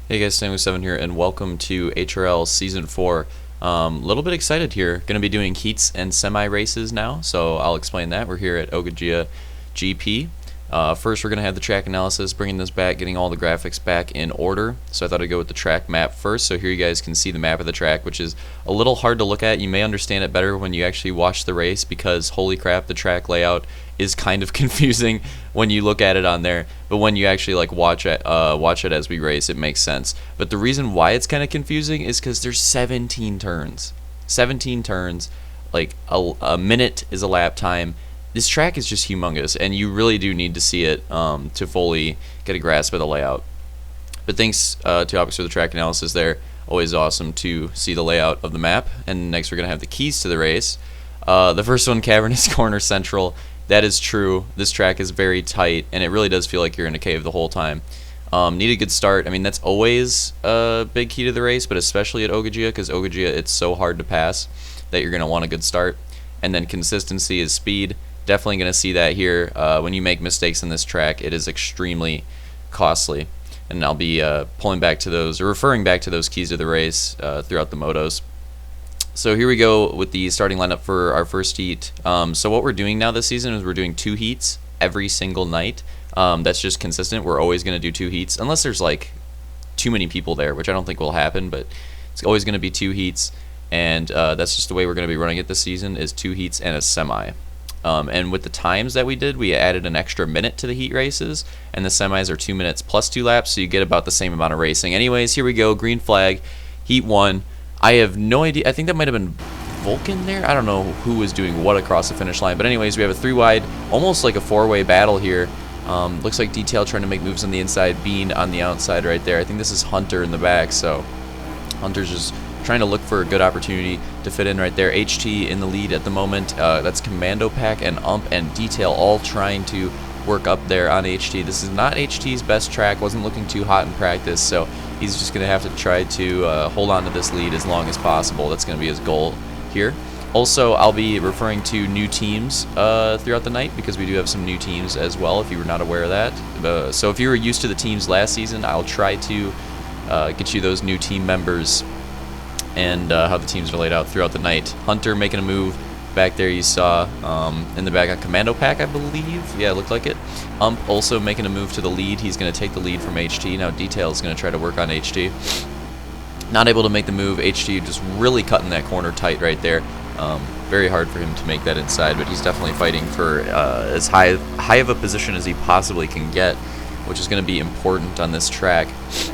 Hey guys, Sam7 here, and welcome to HRL Season 4. A little bit excited here. Going to be doing heats and semi-races now, so I'll explain that. We're here at Ogygia GP. First, we're going to have the track analysis, bringing this back, getting all the graphics back in order. So I thought I'd go with the track map first. So here you guys can see the map of the track, which is a little hard to look at. You may understand it better when you actually watch the race, because holy crap, the track layout is kind of confusing when you look at it on there. But when you actually watch it as we race, it makes sense. But the reason why it's kind of confusing is because there's 17 turns. 17 turns, like a minute is a lap time. This track is just humongous, and you really do need to see it to fully get a grasp of the layout. But thanks to Optics for the track analysis there. Always awesome to see the layout of the map. And next we're going to have the keys to the race. The first one, Cavernous Corner Central. That is true. This track is very tight, and it really does feel like you're in a cave the whole time. Need a good start. I mean, that's always a big key to the race, but especially at Ogygia, because Ogygia, it's so hard to pass that you're going to want a good start. And then consistency is speed. Definitely going to see that here. When you make mistakes in this track, it is extremely costly. And I'll be pulling back to those, or referring back to those keys to the race throughout the motos. So here we go with the starting lineup for our first heat. So what we're doing now this season is we're doing 2 heats every single night. That's just consistent. We're always going to do 2 heats, unless there's like too many people there, which I don't think will happen, but it's always going to be 2 heats. And that's just the way we're going to be running it this season, is 2 heats and a semi. And with the times that we did, we added an extra minute to the heat races, and the semis are 2 minutes plus 2 laps, so you get about the same amount of racing. Anyways, here we go, green flag, heat 1. I have no idea. I think that might have been Vulcan there. I don't know who was doing what across the finish line, but anyways, we have a 3-wide, almost like a 4-way battle here. Looks like Detail trying to make moves on the inside, Bean on the outside right there. I think this is Hunter in the back, so Hunter's just trying to look for a good opportunity to fit in right there. HT in the lead at the moment. That's Commando Pack and Ump and Detail all trying to work up there on HT. This is not HT's best track. Wasn't looking too hot in practice, so he's just going to have to try to hold on to this lead as long as possible. That's going to be his goal here. Also, I'll be referring to new teams throughout the night, because we do have some new teams as well, if you were not aware of that. So if you were used to the teams last season, I'll try to get you those new team members and how the teams are laid out throughout the night. Hunter making a move back there, you saw in the back on Commando Pack, I believe. Yeah, it looked like it. Ump also making a move to the lead. He's going to take the lead from HT. Now Detail is going to try to work on HT. Not able to make the move. HT just really cutting that corner tight right there. Very hard for him to make that inside, but he's definitely fighting for as high of a position as he possibly can get, which is going to be important on this track.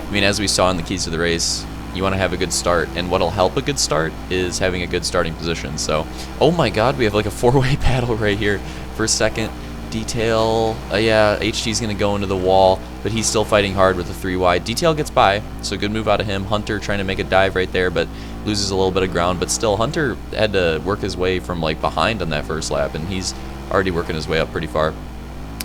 I mean, as we saw in the keys to the race, you want to have a good start, and what'll help a good start is having a good starting position. So, oh my god, we have like a 4-way battle right here for second. Detail, yeah, HT's going to go into the wall, but he's still fighting hard with the 3-wide. Detail gets by, so good move out of him. Hunter trying to make a dive right there, but loses a little bit of ground. But still, Hunter had to work his way from like behind on that first lap, and he's already working his way up pretty far.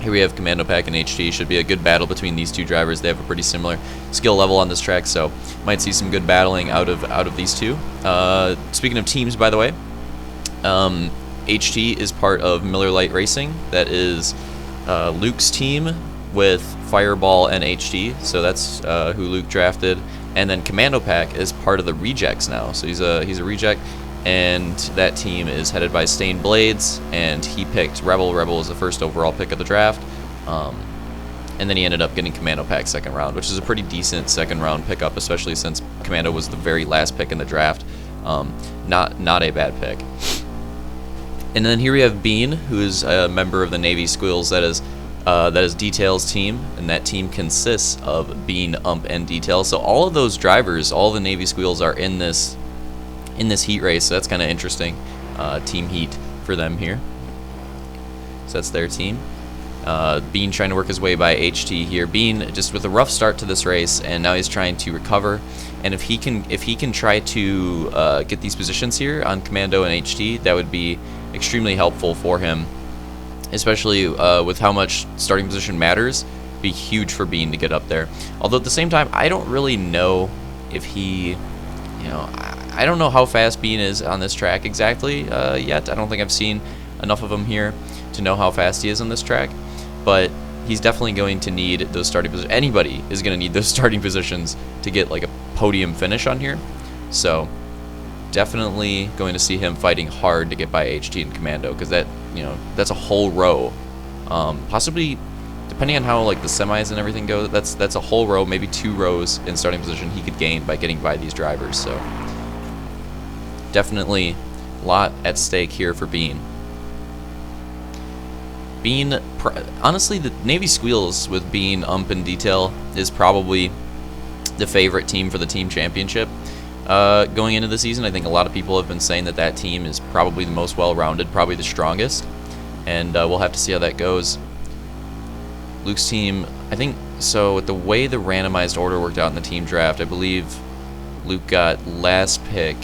Here we have Commando Pack and HT. Should be a good battle between these two drivers. They have a pretty similar skill level on this track, so might see some good battling out of these two. Speaking of teams, by the way, HT is part of Miller Lite Racing. That is Luke's team with Fireball and HT, so that's who Luke drafted. And then Commando Pack is part of the Rejects now, so he's a reject. And that team is headed by Stained Blades, and he picked Rebel. Rebel was the first overall pick of the draft, and then he ended up getting Commando Pack second round, which is a pretty decent second round pickup, especially since Commando was the very last pick in the draft. Not a bad pick. And then here we have Bean, who is a member of the Navy Squeals. That is Detail's team, and that team consists of Bean, Ump, and Detail. So all of those drivers, all the Navy Squeals, are in this heat race, so that's kind of interesting. Team heat for them here. So that's their team. Bean trying to work his way by HT here. Bean just with a rough start to this race, and now he's trying to recover. And if he can try to get these positions here on Commando and HT, that would be extremely helpful for him, especially with how much starting position matters. Be huge for Bean to get up there. Although at the same time, I don't really know if he, I don't know how fast Bean is on this track exactly yet. I don't think I've seen enough of him here to know how fast he is on this track. But he's definitely going to need those starting positions. Anybody is going to need those starting positions to get like a podium finish on here. So definitely going to see him fighting hard to get by HT and Commando, because that, you know, that's a whole row. Possibly, depending on how like the semis and everything go, that's a whole row, maybe 2 rows in starting position he could gain by getting by these drivers. So definitely a lot at stake here for Bean. Bean, honestly, the Navy Squeals with Bean, and Detail is probably the favorite team for the team championship going into the season. I think a lot of people have been saying that that team is probably the most well-rounded, probably the strongest, and we'll have to see how that goes. Luke's team, I think, so with the way the randomized order worked out in the team draft, I believe Luke got last pick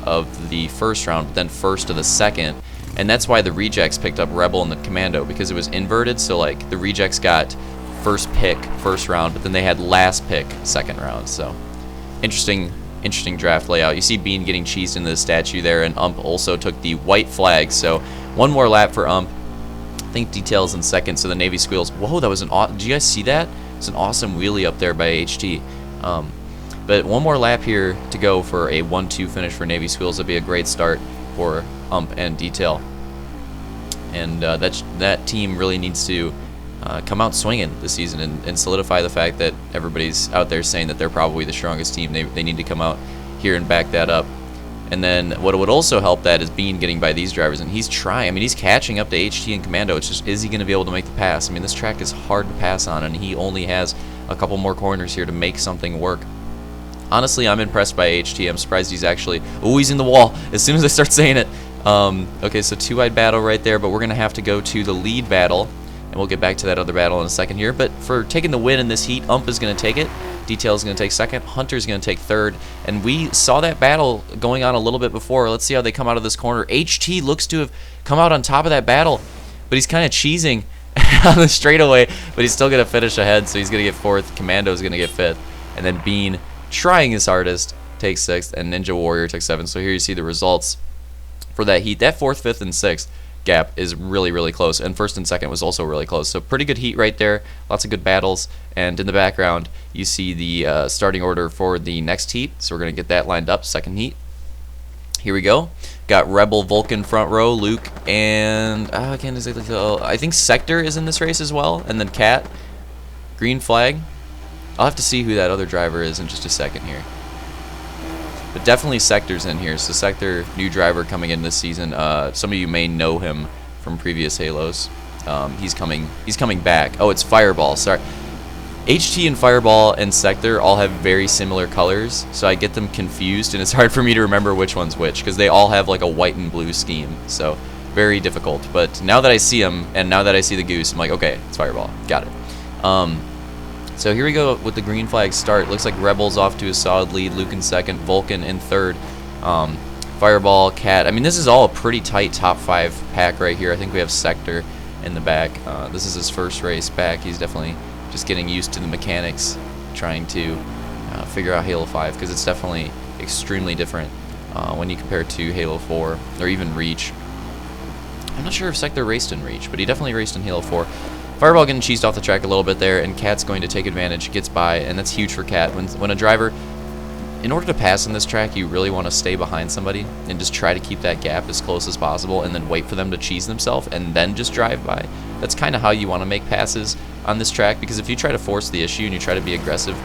of the first round, but then first of the second. And that's why the rejects picked up Rebel and the Commando, because it was inverted. So like the rejects got first pick first round, but then they had last pick second round. So interesting draft layout. You see Bean getting cheesed into the statue there, and also took the white flag. So one more lap for I think Details in second. So the Navy Squeals. Whoa, that was an awesome. Did you guys see that? It's an awesome wheelie up there by HT. But one more lap here to go for a 1-2 finish for Navy Squeals. That'd be a great start for and Detail, and that team really needs to come out swinging this season and solidify the fact that everybody's out there saying that they're probably the strongest team. They need to come out here and back that up. And then what would also help that is Bean getting by these drivers, and he's trying. I mean, he's catching up to HT and Commando. It's just, is he going to be able to make the pass? I mean, this track is hard to pass on, and he only has a couple more corners here to make something work. Honestly, I'm impressed by HT. I'm surprised he's actually... Oh, he's in the wall as soon as I start saying it. Okay, so 2-wide battle right there, but we're going to have to go to the lead battle, and we'll get back to that other battle in a second here. But for taking the win in this heat, is going to take it. Detail is going to take second. Hunter's going to take third. And we saw that battle going on a little bit before. Let's see how they come out of this corner. HT looks to have come out on top of that battle, but he's kind of cheesing on the straightaway, but he's still going to finish ahead, so he's going to get fourth. Commando is going to get fifth. And then Bean, trying his hardest, takes sixth, and Ninja Warrior takes seventh. So here you see the results for that heat. That fourth, fifth, and sixth gap is really, really close, and first and second was also really close. So pretty good heat right there, lots of good battles, and in the background you see the starting order for the next heat. So we're going to get that lined up. Second heat, here we go. Got Rebel, Vulcan front row, Luke, and I can't exactly tell. I think Sector is in this race as well, and then Cat. Green flag. I'll have to see who that other driver is in just a second here. But definitely Sector's in here. So Sector, new driver coming in this season. Some of you may know him from previous Halos. He's coming back. Oh, it's Fireball. Sorry. HT and Fireball and Sector all have very similar colors, so I get them confused, and it's hard for me to remember which one's which, because they all have like a white and blue scheme. So very difficult. But now that I see him, and now that I see the goose, I'm like, okay, it's Fireball. Got it. So here we go with the green flag start. Looks like Rebel's off to a solid lead. Luke in second, Vulcan in third, Fireball, Cat. I mean, this is all a pretty tight top 5 pack right here. I think we have Sector in the back. This is his first race back. He's definitely just getting used to the mechanics, trying to figure out Halo 5, because it's definitely extremely different when you compare it to Halo 4 or even Reach. I'm not sure if Sector raced in Reach, but he definitely raced in Halo 4. Fireball getting cheesed off the track a little bit there, and Cat's going to take advantage, gets by, and that's huge for Cat. When a driver, in order to pass on this track, you really want to stay behind somebody and just try to keep that gap as close as possible, and then wait for them to cheese themselves and then just drive by. That's kind of how you want to make passes on this track, because if you try to force the issue and you try to be aggressive,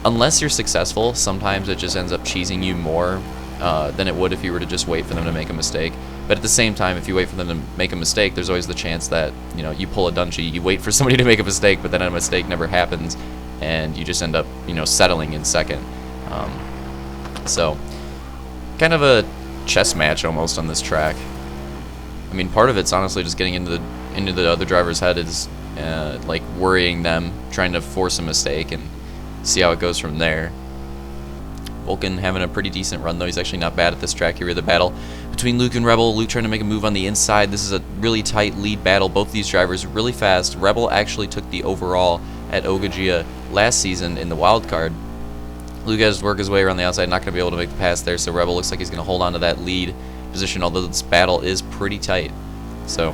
unless you're successful, sometimes it just ends up cheesing you more than it would if you were to just wait for them to make a mistake. But at the same time, if you wait for them to make a mistake, there's always the chance that, you know, you pull a Dungy, you wait for somebody to make a mistake, but then a mistake never happens, and you just end up, you know, settling in second. So, kind of a chess match almost on this track. I mean, part of it's honestly just getting into the other driver's head, is like worrying them, trying to force a mistake and see how it goes from there. Vulcan having a pretty decent run, though. He's actually not bad at this track. Here we the battle between Luke and Rebel. Luke trying to make a move on the inside. This is a really tight lead battle. Both these drivers really fast. Rebel actually took the overall at Ogygia last season in the wild card. Luke has to work his way around the outside, not going to be able to make the pass there, so Rebel looks like he's going to hold on to that lead position, although this battle is pretty tight. So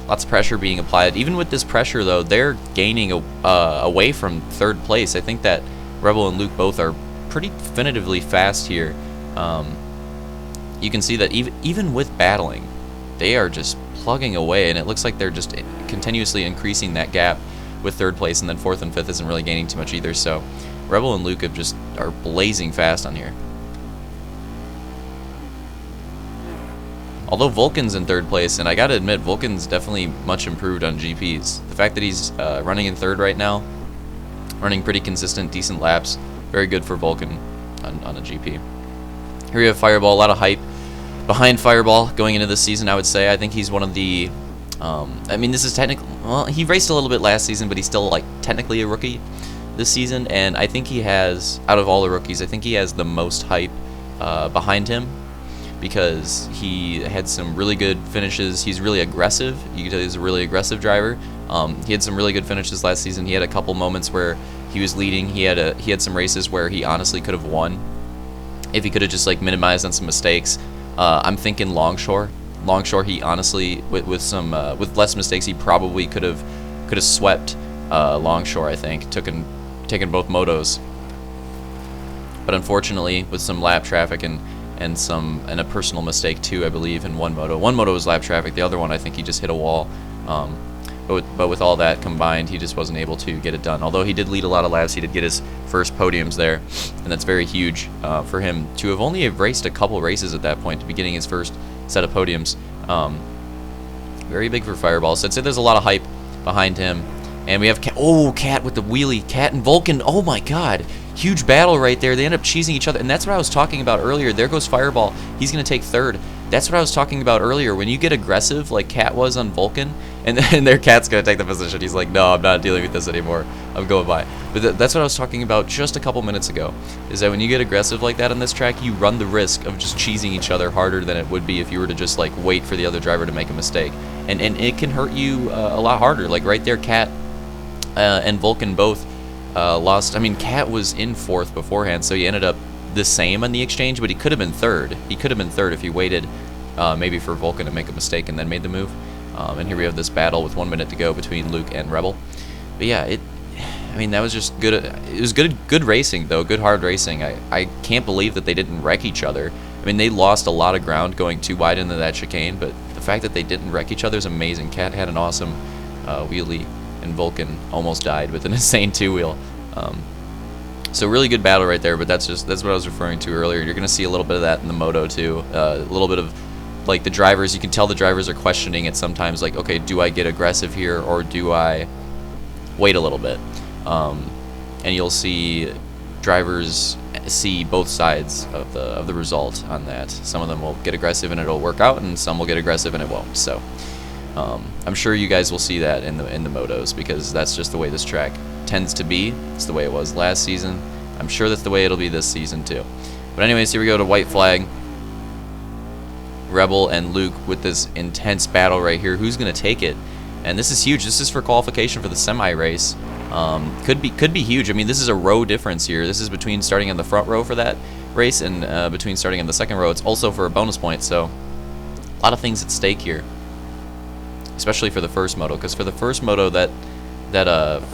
Lots of pressure being applied. Even with this pressure, though, they're gaining away from third place. I think that Rebel and Luke both are pretty definitively fast here. You can see that even with battling, they are just plugging away, and it looks like they're just continuously increasing that gap with third place, and then fourth and fifth isn't really gaining too much either. So Rebel and Luke are blazing fast on here. Although Vulcan's in third place, and I gotta admit, Vulcan's definitely much improved on GPs. The fact that he's running in third right now, running pretty consistent, decent laps, very good for Vulcan on a GP. Here we have Fireball, a lot of hype behind Fireball going into this season, I would say. I think he's one of the, I mean, this is technically, well, he raced a little bit last season, but he's still, like, technically a rookie this season, and I think he has, out of all the rookies, I think he has the most hype behind him, because he had some really good finishes. He's really aggressive. You can tell he's a really aggressive driver. He had some really good finishes last season. He had a couple moments where he was leading. He had some races where he honestly could have won if he could have just like minimized on some mistakes. I'm thinking Longshore. Longshore, he honestly with less mistakes, he probably could have swept Longshore. I think taken both motos, but unfortunately with some lap traffic and a personal mistake too, I believe, in one moto. One moto was lap traffic. The other one, I think he just hit a wall. But with all that combined, he just wasn't able to get it done. Although he did lead a lot of laps, he did get his first podiums there, and that's very huge for him to have only raced a couple races at that point to be getting his first set of podiums. Very big for Fireball. So I'd say there's a lot of hype behind him. And we have Cat with the wheelie. Cat and Vulcan. Oh my God. Huge battle right there. They end up cheesing each other. And that's what I was talking about earlier. There goes Fireball. He's going to take third. That's what I was talking about earlier. When you get aggressive like Cat was on Vulcan, and their Cat's going to take the position. He's like, no, I'm not dealing with this anymore. I'm going by. But that's what I was talking about just a couple minutes ago, is that when you get aggressive like that on this track, you run the risk of just cheesing each other harder than it would be if you were to just like wait for the other driver to make a mistake. And it can hurt you a lot harder. Like right there, Cat and Vulcan both lost. I mean, Cat was in fourth beforehand, so he ended up the same on the exchange, but he could have been third. He could have been third if he waited maybe for Vulcan to make a mistake and then made the move. And here we have this battle with 1 minute to go between Luke and Rebel. But yeah, I mean, that was just good. It was good racing, though. Good hard racing. I can't believe that they didn't wreck each other. I mean, they lost a lot of ground going too wide into that chicane, but the fact that they didn't wreck each other is amazing. Cat had an awesome wheelie, and Vulcan almost died with an insane two-wheel. So really good battle right there, but that's what I was referring to earlier. You're going to see a little bit of that in the moto too. A little bit of like the drivers, you can tell the drivers are questioning it sometimes, like, okay, do I get aggressive here or do I wait a little bit? And you'll see drivers see both sides of the result on that. Some of them will get aggressive and it'll work out, and some will get aggressive and it won't. So I'm sure you guys will see that in the motos, because that's just the way this track tends to be. It's the way it was last season. I'm sure that's the way it'll be this season too. But anyways, here we go to white flag. Rebel and Luke with this intense battle right here. Who's going to take it? And this is huge. This is for qualification for the semi race. Could be huge. I mean, this is a row difference here. This is between starting on the front row for that race and between starting on the second row. It's also for a bonus point. So a lot of things at stake here, especially for the first moto, because for the first moto, that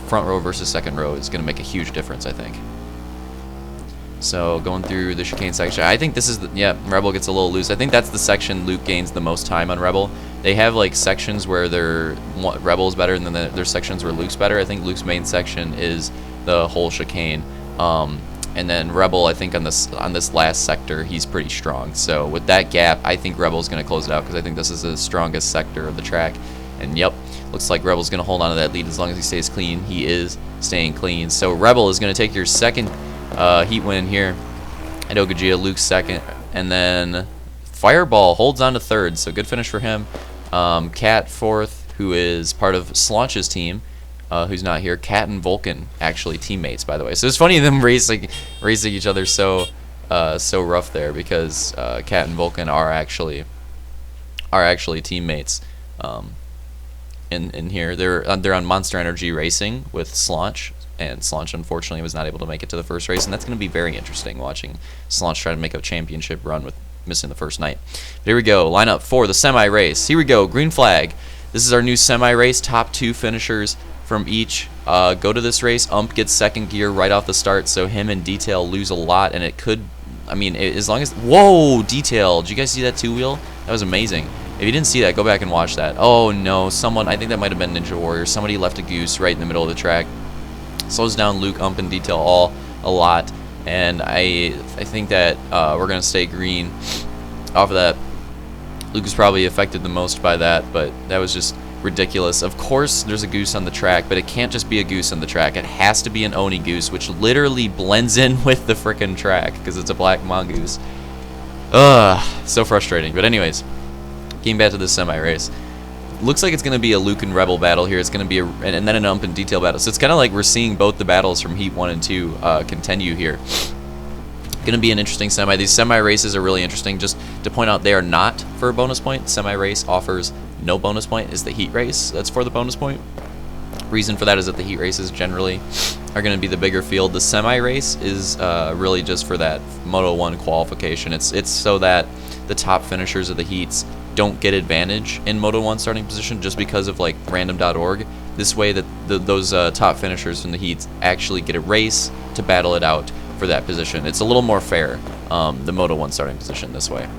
front row versus second row is going to make a huge difference, I think. So going through the chicane section, I think this is Rebel gets a little loose. I think that's the section Luke gains the most time on Rebel. They have like sections where Rebel's better, and then there's sections where Luke's better. I think Luke's main section is the whole chicane, and then Rebel, I think on this last sector, he's pretty strong. So with that gap, I think Rebel's going to close it out, because I think this is the strongest sector of the track. And yep, looks like Rebel's going to hold on to that lead as long as he stays clean. He is staying clean. So Rebel is going to take your second heat win here at Ogygia. Luke's second, and then Fireball holds on to third, so good finish for him. Cat fourth, who is part of Slaunch's team, who's not here. Cat and Vulcan actually teammates, by the way. So it's funny them racing each other so rough there, because Cat and Vulcan are actually teammates. In here, they're on Monster Energy Racing with Slaunch. And Slaunch, unfortunately, was not able to make it to the first race, and that's going to be very interesting, watching Slaunch try to make a championship run with missing the first night. But here we go, lineup for the semi-race. Here we go, green flag. This is our new semi-race. Top 2 finishers from each go to this race. Gets second gear right off the start, so him and Detail lose a lot, and it could, I mean, as long as, whoa, Detail, did you guys see that 2-wheel? That was amazing. If you didn't see that, go back and watch that. Oh no, someone, I think that might have been Ninja Warrior, somebody left a goose right in the middle of the track. Slows down Luke, and Detail all a lot, and I think that we're going to stay green off of that. Luke was probably affected the most by that, but that was just ridiculous. Of course there's a goose on the track, but it can't just be a goose on the track. It has to be an Oni goose, which literally blends in with the frickin' track because it's a black mongoose. Ugh, so frustrating. But anyways, getting back to this semi-race. Looks like it's going to be a Luke and Rebel battle here. It's going to be and then an and Detail battle. So it's kind of like we're seeing both the battles from Heat 1 and 2 continue here. Going to be an interesting semi. These semi-races are really interesting. Just to point out, they are not for a bonus point. Semi-race offers no bonus point. Is the Heat race that's for the bonus point. Reason for that is that the Heat races generally are going to be the bigger field. The semi-race is really just for that Moto 1 qualification. It's so that the top finishers of the Heats don't get advantage in Moto 1 starting position just because of like random.org. This way that those top finishers from the Heats actually get a race to battle it out for that position. It's a little more fair, the Moto 1 starting position this way.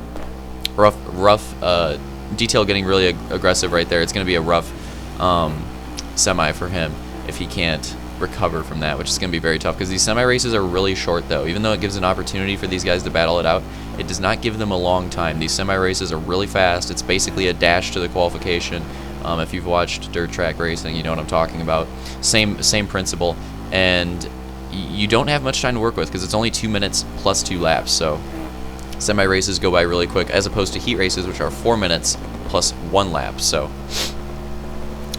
Rough Detail getting really aggressive right there. It's going to be a rough semi for him if he can't recover from that, which is going to be very tough because these semi-races are really short though. Even though it gives an opportunity for these guys to battle it out, it does not give them a long time. These semi-races are really fast. It's basically a dash to the qualification. If you've watched dirt track racing, you know what I'm talking about. Same principle, and you don't have much time to work with because it's only 2 minutes plus 2 laps. So semi-races go by really quick as opposed to heat races, which are 4 minutes plus 1 lap. So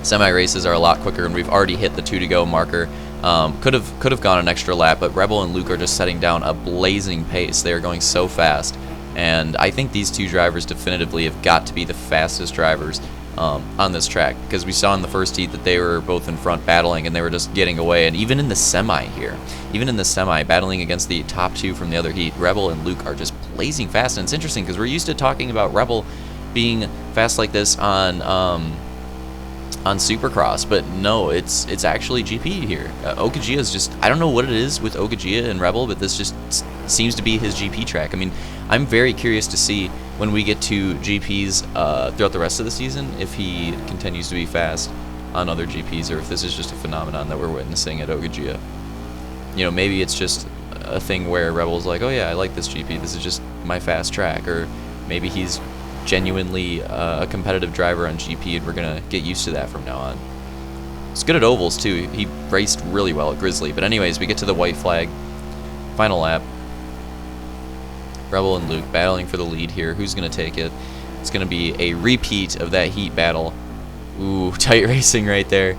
semi-races are a lot quicker, and we've already hit the 2 to go marker. Could have gone an extra lap, but Rebel and Luke are just setting down a blazing pace. They are going so fast, and I think these 2 drivers definitively have got to be the fastest drivers on this track, because we saw in the first heat that they were both in front battling, and they were just getting away. And even in the semi here, battling against the top 2 from the other heat, Rebel and Luke are just blazing fast. And it's interesting because we're used to talking about Rebel being fast like this on Supercross, but no, it's actually GP here. Ogygia is just, I don't know what it is with Ogygia and Rebel, but this just seems to be his GP track. I mean, I'm very curious to see when we get to GPs throughout the rest of the season if he continues to be fast on other GPs, or if this is just a phenomenon that we're witnessing at Ogygia. You know, maybe it's just a thing where Rebel's like, oh yeah, I like this GP, this is just my fast track, or maybe he's genuinely a competitive driver on GP, and we're gonna get used to that from now on. He's good at ovals too. He raced really well at Grizzly. But anyways, we get to the white flag, final lap. Rebel and Luke battling for the lead here. Who's gonna take it? It's gonna be a repeat of that heat battle. Ooh, tight racing right there.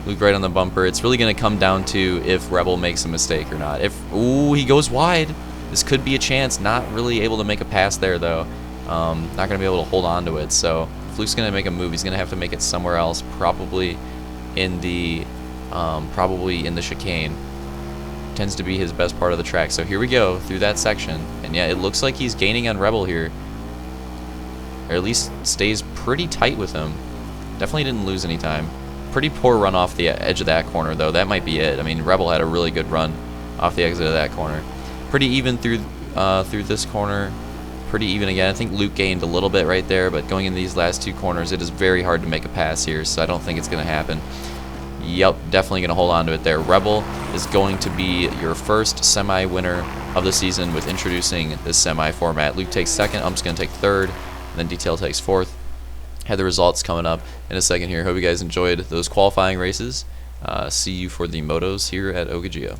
Luke right on the bumper. It's really gonna come down to if Rebel makes a mistake or not. Ooh, he goes wide. This could be a chance. Not really able to make a pass there though. Not going to be able to hold on to it. So if Luke's going to make a move, he's going to have to make it somewhere else, probably in the chicane. Tends to be his best part of the track. So here we go through that section, and yeah, it looks like he's gaining on Rebel here, or at least stays pretty tight with him. Definitely didn't lose any time. Pretty poor run off the edge of that corner though. That might be it. I mean, Rebel had a really good run off the exit of that corner. Pretty even through this corner. Pretty even again. I think Luke gained a little bit right there, but going in these last 2 corners, it is very hard to make a pass here, so I don't think it's going to happen. Yep, definitely going to hold on to it there. Rebel is going to be your first semi-winner of the season with introducing this semi-format. Luke takes second, Ump's going to take third, and then Detail takes fourth. Had the results coming up in a second here. Hope you guys enjoyed those qualifying races. See you for the motos here at Ogygia.